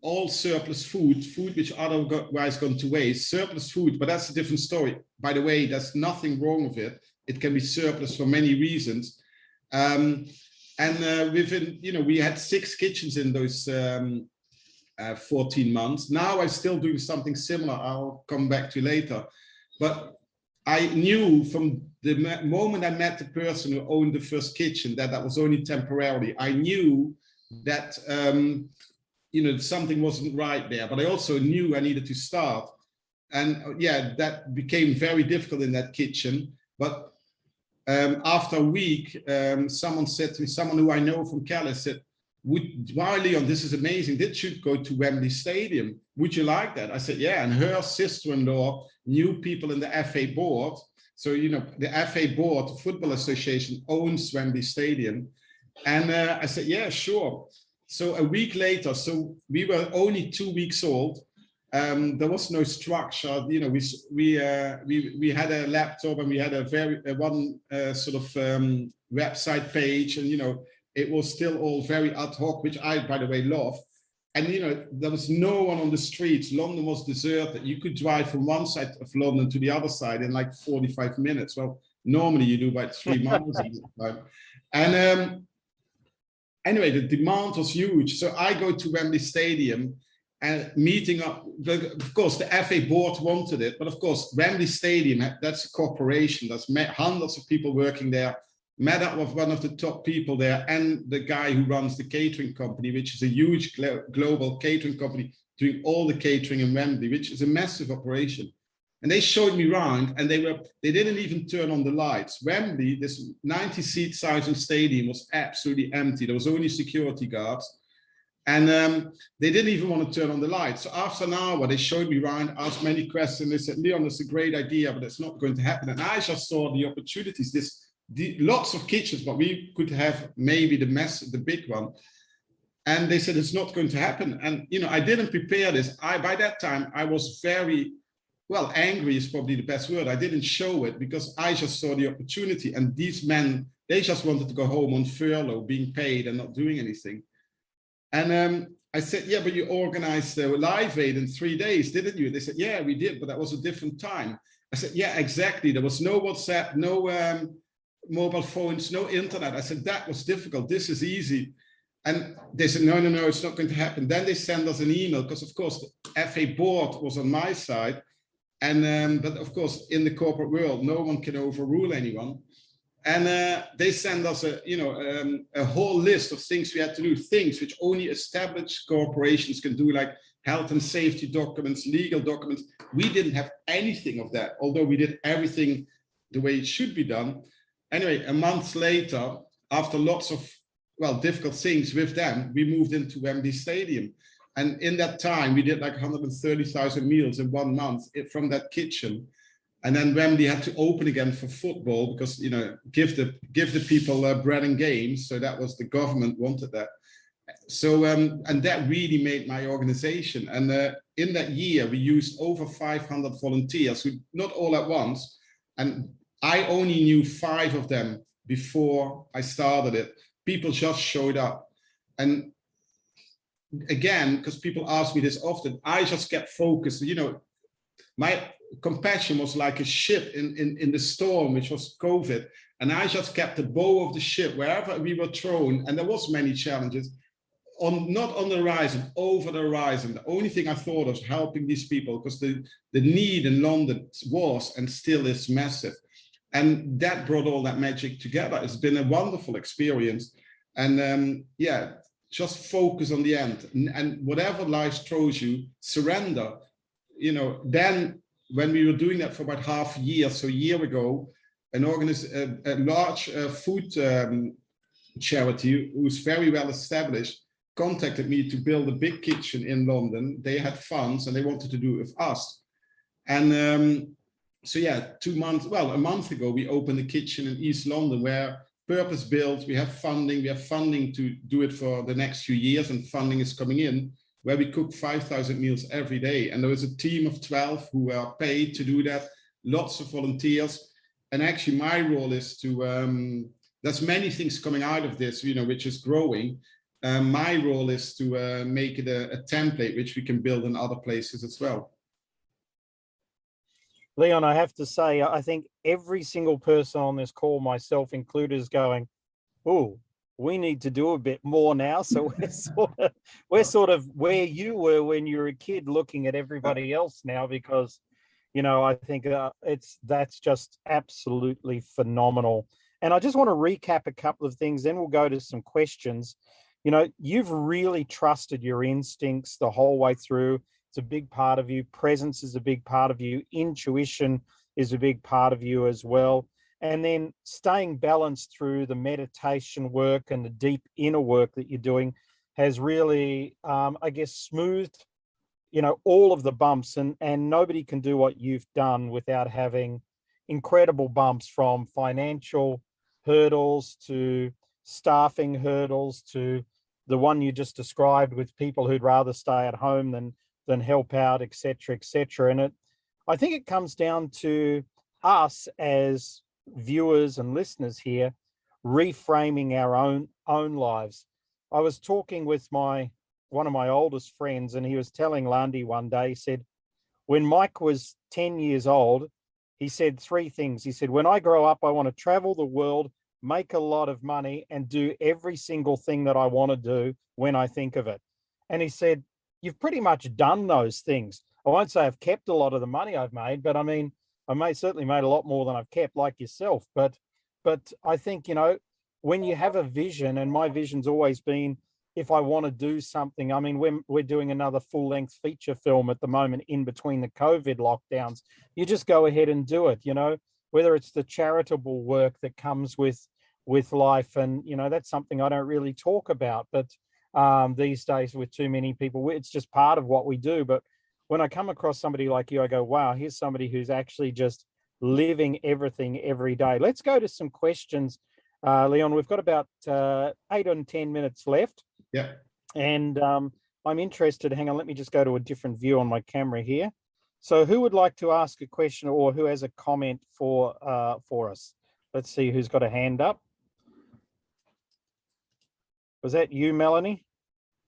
All surplus food which otherwise gone to waste, surplus food, but that's a different story. By the way, there's nothing wrong with it. It can be surplus for many reasons. Within, you know, we had 6 kitchens in those 14 months. Now I'm still doing something similar. I'll come back to later. But I knew from the moment I met the person who owned the first kitchen that was only temporarily. I knew that you know, something wasn't right there, but I also knew I needed to start. And yeah, that became very difficult in that kitchen. But After a week, someone said to me, someone who I know from Cali said, "Wow, Leon, this is amazing. This should go to Wembley Stadium. Would you like that?" I said, "Yeah." And her sister-in-law knew people in the FA board. So, you know, the FA board, the Football Association, owns Wembley Stadium. And I said, "Yeah, sure." So a week later, so we were only 2 weeks old. There was no structure. You know, we had a laptop and we had a one sort of website page, and you know, it was still all very ad hoc, which I, by the way, love. And you know, there was no one on the streets. London was deserted. You could drive from one side of London to the other side in like 45 minutes. Well, normally you do about 3 miles. And anyway, the demand was huge. So I go to Wembley Stadium and meeting up. Of course, the FA board wanted it, but of course, Wembley Stadium, that's a corporation. There's hundreds of people working there. Met up with one of the top people there and the guy who runs the catering company, which is a huge global catering company doing all the catering in Wembley, which is a massive operation. And they showed me around, and they didn't even turn on the lights. Wembley, this 90,000 stadium, was absolutely empty. There was only security guards, and they didn't even want to turn on the lights. So after an hour, they showed me around, asked many questions. They said, "Leon, it's a great idea, but it's not going to happen." And I just saw the opportunities. Lots of kitchens, but we could have maybe the big one. And they said, "It's not going to happen." And you know, I didn't prepare this. By that time, I was very, well, angry is probably the best word. I didn't show it because I just saw the opportunity. And these men, they just wanted to go home on furlough, being paid and not doing anything. And I said, "Yeah, but you organized the Live Aid in 3 days, didn't you?" They said, "Yeah, we did, but that was a different time." I said, "Yeah, exactly. There was no WhatsApp, no mobile phones, no internet." I said, "That was difficult. This is easy." And they said, no, it's not going to happen. Then they send us an email because, of course, the FA board was on my side. And but of course, in the corporate world, no one can overrule anyone. And they send us a whole list of things we had to do, things which only established corporations can do, like health and safety documents, legal documents. We didn't have anything of that, although we did everything the way it should be done. Anyway, a month later, after lots of, well, difficult things with them, we moved into Wembley Stadium. And in that time, we did like 130,000 meals in 1 month from that kitchen. And then Wembley had to open again for football because, you know, give the people bread and games. So that was, the government wanted that. So, and that really made my organization. And in that year, we used over 500 volunteers, who not all at once. And I only knew 5 of them before I started it. People just showed up. And again, because people ask me this often, I just kept focused. You know, my compassion was like a ship in the storm, which was COVID. And I just kept the bow of the ship wherever we were thrown. And there was many challenges, not on the horizon, over the horizon. The only thing I thought was helping these people, because the need in London was and still is massive. And that brought all that magic together. It's been a wonderful experience. And yeah, just focus on the end. And whatever life throws you, surrender. You know, then when we were doing that for about half a year, so a year ago, a large food charity who's very well established contacted me to build a big kitchen in London. They had funds and they wanted to do it with us. And so yeah, a month ago, we opened a kitchen in East London where purpose built, we have funding to do it for the next few years, and funding is coming in, where we cook 5,000 meals every day. And there is a team of 12 who are paid to do that, lots of volunteers. And actually my role is to, there's many things coming out of this, you know, which is growing. My role is to make it a template which we can build in other places as well. Leon, I have to say, I think every single person on this call, myself included, is going, "Oh, we need to do a bit more now." So we're sort of where you were when you were a kid, looking at everybody else now, because, you know, I think that's just absolutely phenomenal. And I just want to recap a couple of things, then we'll go to some questions. You know, you've really trusted your instincts the whole way through. It's a big part of you. Presence is a big part of you. Intuition is a big part of you as well. and then staying balanced through the meditation work and the deep inner work that you're doing has really, I guess, smoothed, all of the bumps, and nobody can do what you've done without having incredible bumps, from financial hurdles to staffing hurdles to the one you just described with people who'd rather stay at home than help out, et cetera, and I think it comes down to us as viewers and listeners here reframing our own lives. I was talking with one of my oldest friends, and he was telling Landy one day, he said, when Mike was 10 years old, he said 3 things. He said, when I grow up, I want to travel the world, make a lot of money, and do every single thing that I want to do when I think of it. And he said, you've pretty much done those things. I won't say I've kept a lot of the money I've made, but I mean, certainly made a lot more than I've kept, like yourself. But I think, when you have a vision, and my vision's always been, if I want to do something, I mean, we're doing another full-length feature film at the moment in between the COVID lockdowns. You just go ahead and do it, whether it's the charitable work that comes with life. And, that's something I don't really talk about, but these days with too many people, it's just part of what we do. But when I come across somebody like you, I go, wow, here's somebody who's actually just living everything every day. Let's go to some questions. Leon, we've got about 8 or 10 minutes left. Yeah. And I'm interested, hang on, let me just go to a different view on my camera here. So who would like to ask a question, or who has a comment for us? Let's see who's got a hand up. Was that you, Melanie,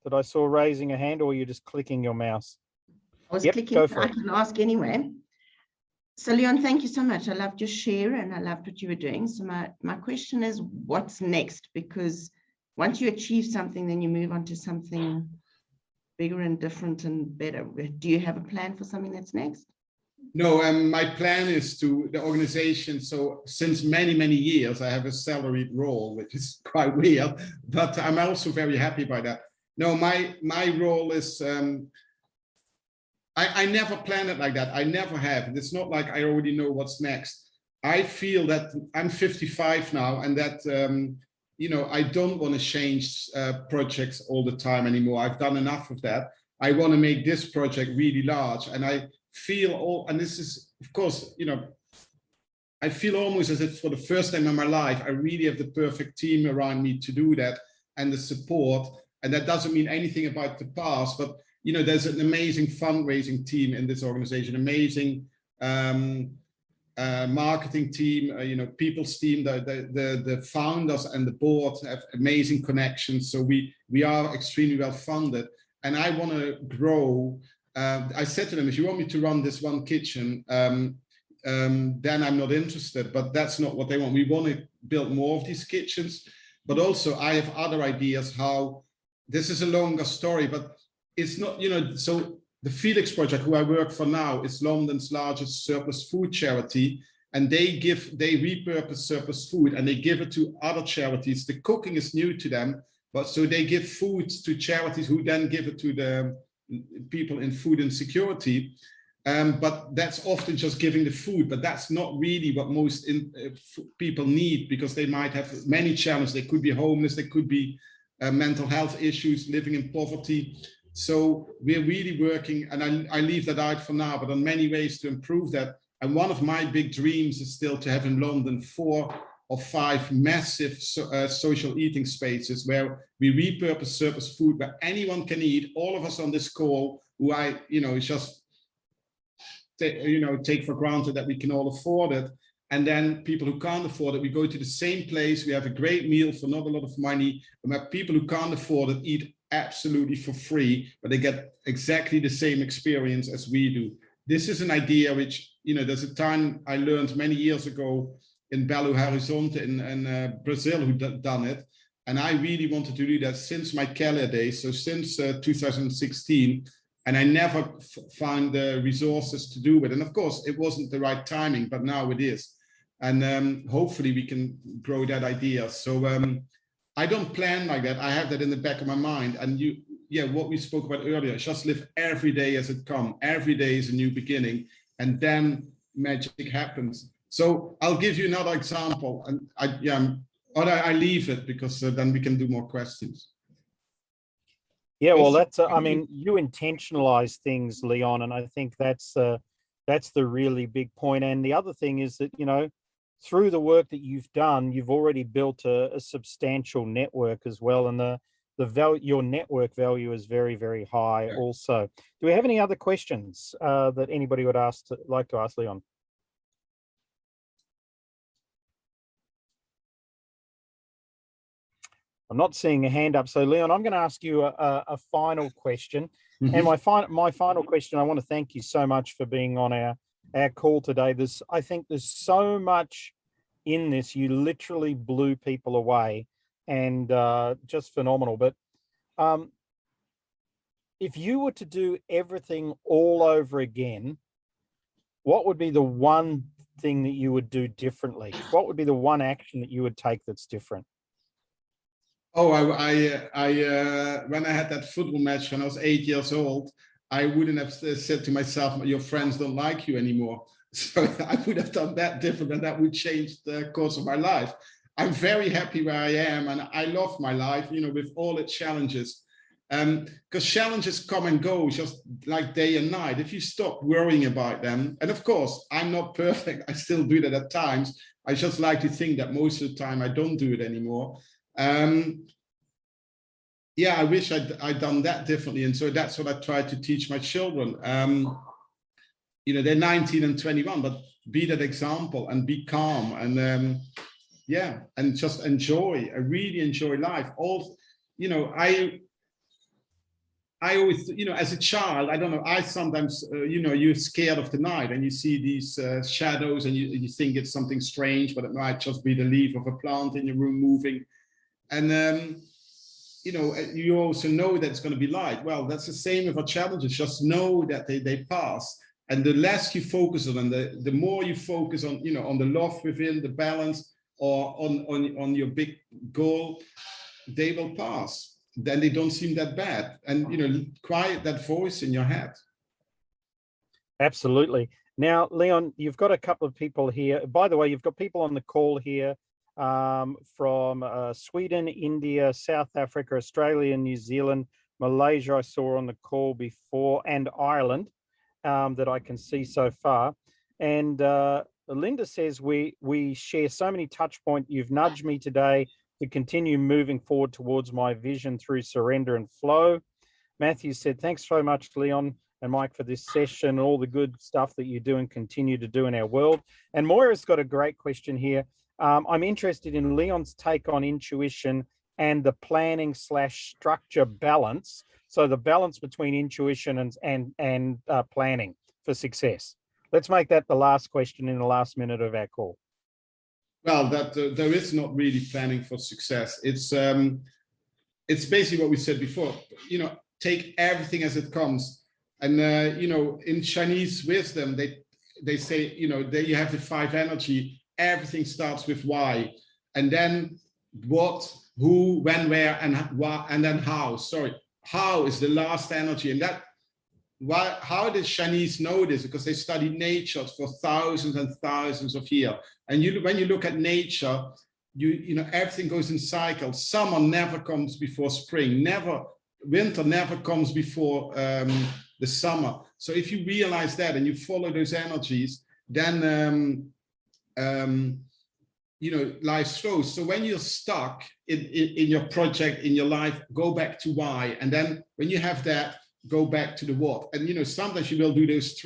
that I saw raising a hand, or were you just clicking your mouse? I was clicking, I can ask anyway. So Leon, thank you so much. I loved your share and I loved what you were doing. So my question is, what's next? Because once you achieve something, then you move on to something bigger and different and better. Do you have a plan for something that's next? No, my plan is the organization. So since many, many years, I have a salaried role, which is quite weird, but I'm also very happy by that. No, my role is, I never planned it like that. I never have. It's not like I already know what's next. I feel that I'm 55 now, and that, I don't want to change projects all the time anymore. I've done enough of that. I want to make this project really large. And I feel and this is, of course, I feel almost as if for the first time in my life, I really have the perfect team around me to do that, and the support. And that doesn't mean anything about the past, but there's an amazing fundraising team in this organization, amazing marketing team, people's team, the founders and the board have amazing connections. So we are extremely well funded, and I want to grow. I said to them, if you want me to run this one kitchen, then I'm not interested, but that's not what they want. We want to build more of these kitchens, but also I have other ideas how, this is a longer story, but it's not, so the Felix Project, who I work for now, is London's largest surplus food charity. And they repurpose surplus food and they give it to other charities. The cooking is new to them, but so they give food to charities who then give it to the people in food insecurity. But that's often just giving the food, but that's not really what most people need, because they might have many challenges. They could be homeless, they could be mental health issues, living in poverty. So we're really working, and I leave that out for now, but on many ways to improve that. And one of my big dreams is still to have in London 4 or 5 massive social eating spaces where we repurpose surplus food, where anyone can eat. All of us on this call, who just take for granted that we can all afford it. And then people who can't afford it, we go to the same place. We have a great meal for not a lot of money. And where people who can't afford it eat absolutely for free, but they get exactly the same experience as we do. This is an idea which, there's a time I learned many years ago in Belo Horizonte in Brazil who done it. And I really wanted to do that since my Keller days, so since 2016. And I never found the resources to do it. And of course, it wasn't the right timing, but now it is. And hopefully we can grow that idea. So I don't plan like that. I have that in the back of my mind. And what we spoke about earlier, just live every day as it comes. Every day is a new beginning, and then magic happens. So I'll give you another example, and I leave it because then we can do more questions. Yeah, well, that's, I mean, you intentionalize things, Leon, and I think that's the really big point. And the other thing is that, you know, through the work that you've done, you've already built a substantial network as well. And the value, your network value is very, very high also. Do we have any other questions that anybody would like to ask Leon? I'm not seeing a hand up. So Leon, I'm going to ask you a final question. Mm-hmm. And my final question, I want to thank you so much for being on our call today. I think there's so much in this. You literally blew people away, and just phenomenal. But if you were to do everything all over again, what would be the one thing that you would do differently? What would be the one action that you would take that's different? Oh, when I had that football match when I was 8 years old, I wouldn't have said to myself, your friends don't like you anymore. So I would have done that different, and that would change the course of my life. I'm very happy where I am, and I love my life, you know, with all its challenges. Because challenges come and go just like day and night. If you stop worrying about them, and of course, I'm not perfect. I still do that at times. I just like to think that most of the time I don't do it anymore. Yeah, I wish I'd done that differently. And so that's what I try to teach my children. You know, they're 19 and 21, but be that example and be calm and yeah, and just enjoy. I really enjoy life. All, you know, I always, you know, as a child, I don't know, I sometimes, you know, you're scared of the night and you see these shadows and you think it's something strange, but it might just be the leaf of a plant in your room moving. And, you know, you also know that it's going to be light. Well, that's the same with our challenges. Just know that they pass. And the less you focus on them, the more you focus on, you know, on the love within, the balance, or on your big goal, they will pass. Then they don't seem that bad. And, you know, quiet that voice in your head. Absolutely. Now, Leon, you've got a couple of people here. By the way, you've got people on the call here from Sweden, India, South Africa, Australia, New Zealand, Malaysia, I saw on the call before, and Ireland that I can see so far. And Linda says, we share so many touch points. You've nudged me today to continue moving forward towards my vision through surrender and flow. Matthew said, thanks so much, Leon and Mike, for this session and all the good stuff that you do and continue to do in our world. And Moira's got a great question here. I'm interested in Leon's take on intuition and the planning / structure balance. So the balance between intuition and planning for success. Let's make that the last question in the last minute of our call. Well, that there is not really planning for success. It's basically what we said before. You know, take everything as it comes. And you know, in Chinese wisdom, they say, you know, there you have the 5 energy. Everything starts with why, and then what, who, when, where, and why, and then how. Sorry, how is the last energy, and that. Why? How did Chinese know this? Because they studied nature for thousands and thousands of years. And when you look at nature, you know, everything goes in cycles. Summer never comes before spring. Winter never comes before the summer. So if you realize that and you follow those energies, then you know, life flows. So when you're stuck in your project, in your life, go back to why. And then when you have that, go back to the what. And, you know, sometimes you will do those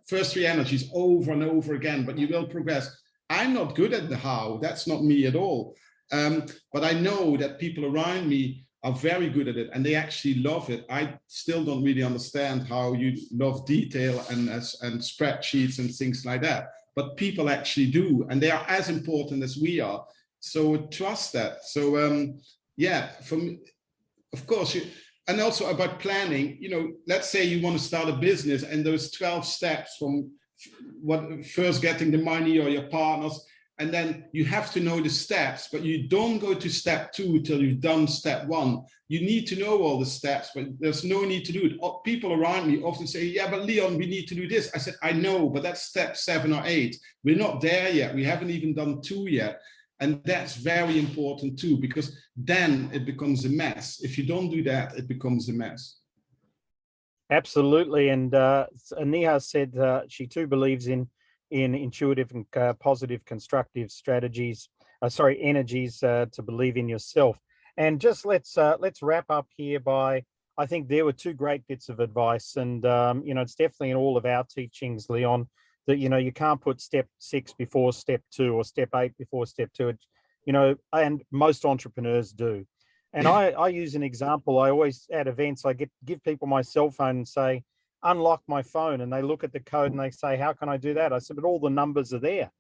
first three energies over and over again, but you will progress. I'm not good at the how. That's not me at all. But I know that people around me are very good at it and they actually love it. I still don't really understand how you love detail and spreadsheets and things like that. But people actually do, and they are as important as we are. So trust that. So yeah, of course, and also about planning, you know, let's say you want to start a business and those 12 steps from first getting the money or your partners, And then you have to know the steps, but you don't go to step 2 till you've done step 1. You need to know all the steps, but there's no need to do it. People around me often say, yeah, but Leon, we need to do this. I said, I know, but that's step 7 or 8. We're not there yet. We haven't even done 2 yet. And that's very important too, because then it becomes a mess. If you don't do that, it becomes a mess. Absolutely. And Neha said she too believes in intuitive and positive constructive strategies, energies to believe in yourself. And just let's wrap up here by, I think there were 2 great bits of advice, and it's definitely in all of our teachings, Leon, that you can't put step 6 before step 2 or step 8 before step 2. And most entrepreneurs do. And I use an example. I always, at events, I give people my cell phone and say, unlock my phone, and they look at the code and they say, how can I do that? I said, but all the numbers are there.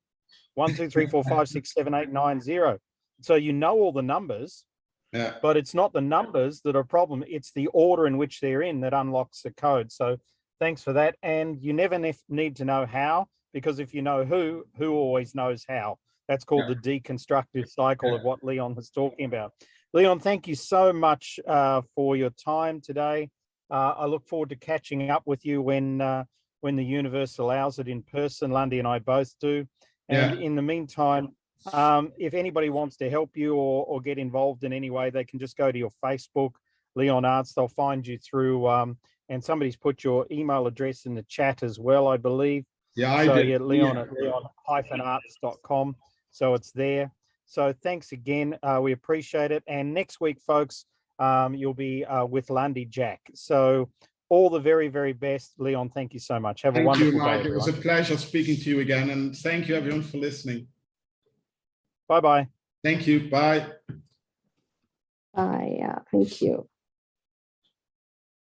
1, 2, 3, 4, 5, 6, 7, 8, 9, 0. So all the numbers, but it's not the numbers that are a problem. It's the order in which they're in that unlocks the code. So thanks for that. And you never need to know how, because if you know who always knows how. That's called the deconstructive cycle of what Leon was talking about. Leon, thank you so much for your time today. I look forward to catching up with you when the universe allows it in person. Lundy and I both do. And in the meantime, if anybody wants to help you or get involved in any way, they can just go to your Facebook, Leon Aarts. They'll find you through, and somebody's put your email address in the chat as well, I believe. Yeah, I did. Leon at leon-arts.com. So it's there. So thanks again. We appreciate it. And next week, folks, you'll be with Lundy Jack. So all the very, very best. Leon, thank you so much. Have a wonderful day, everyone. It was a pleasure speaking to you again. And thank you, everyone, for listening. Bye-bye. Thank you. Bye. Bye. Yeah, thank you.